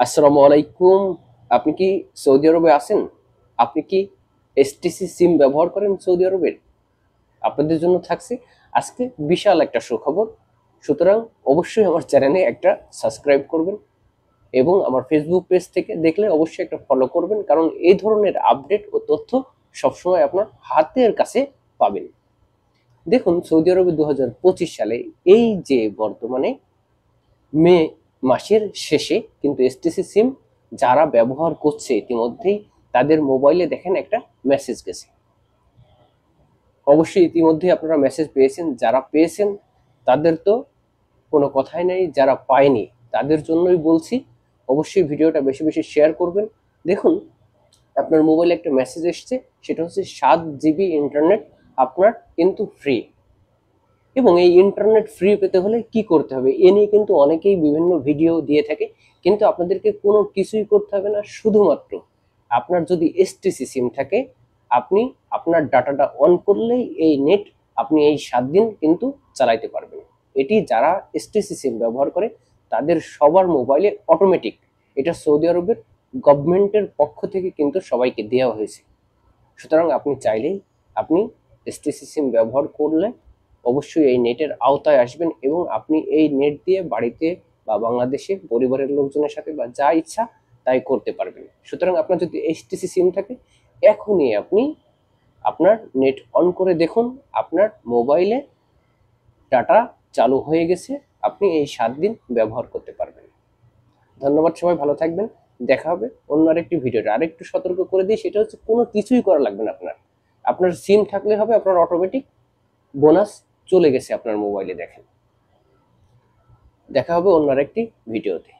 আসসালামু আলাইকুম। আপনি কি সৌদি আরবে আছেন? আপনি কি এসটিসি সিম ব্যবহার করেন সৌদি আরবের? আপনাদের জন্য থাকছে আজকে বিশাল একটা সুখবর। সুতরাং অবশ্যই আমার চ্যানেলে একটা সাবস্ক্রাইব করবেন এবং আমার ফেসবুক পেজ থেকে দেখলে অবশ্যই একটা ফলো করবেন, কারণ এই ধরনের আপডেট ও তথ্য সবসময় আপনার হাতের কাছে পাবেন। দেখুন, সৌদি আরবে 2025 সালে এই যে বর্তমানে মে মাসের শেষে কিন্তু এসটিসি সিম যারা ব্যবহার করছে ইতিমধ্যেই তাদের মোবাইলে দেখেন একটা মেসেজ গেছে। অবশ্যই ইতিমধ্যেই আপনারা মেসেজ পেয়েছেন। যারা পেয়েছেন তাদের তো কোনো কথাই নেই, যারা পায়নি তাদের জন্যই বলছি অবশ্যই ভিডিওটা বেশি বেশি শেয়ার করবেন। দেখুন, আপনার মোবাইলে একটা মেসেজ এসছে, সেটা হচ্ছে 7 জিবি ইন্টারনেট আপনার কিন্তু ফ্রি। এবং এই ইন্টারনেট ফ্রি পেতে হলে কি করতে হবে এ নিয়ে কিন্তু অনেকেই বিভিন্ন ভিডিও দিয়ে থাকে, কিন্তু আপনাদেরকে কোনো কিছুই করতে হবে না। শুধুমাত্র আপনার যদি এসটিসি সিম থাকে, আপনি আপনার ডাটাটা অন করলেই এই নেট আপনি এই 7 দিন কিন্তু চালাইতে পারবেন। এটি যারা এসটিসি সিম ব্যবহার করে তাদের সবার মোবাইলে অটোমেটিক, এটা সৌদি আরবের গভর্নমেন্টের পক্ষ থেকে কিন্তু সবাইকে দেওয়া হয়েছে। সুতরাং আপনি চাইলেই আপনি এসটিসি সিম ব্যবহার করলে অবশ্যই এই নেটের আওতায় আসবেন এবং আপনি এই নেট দিয়ে বাড়িতে বা বাংলাদেশে পরিবারের লোকজনের সাথে বা যা ইচ্ছা তাই করতে পারবেন। সুতরাং আপনার যদি এইচটিসি সিম থাকে, এখনই আপনি আপনার নেট অন করে দেখুন, আপনার মোবাইলে ডাটা চালু হয়ে গেছে, আপনি এই 7 দিন ব্যবহার করতে পারবেন। ধন্যবাদ, সবাই ভালো থাকবেন। দেখা হবে অন্য আরেকটি ভিডিওতে। আরেকটু সতর্ক করে দিই, সেটা হচ্ছে কোনো কিছুই করা লাগবে না আপনার। আপনার সিম থাকলে হবে, আপনার অটোমেটিক বোনাস চলে গেছে আপনার মোবাইলে। দেখেন, দেখা হবে অন্য আরেকটি ভিডিওতে।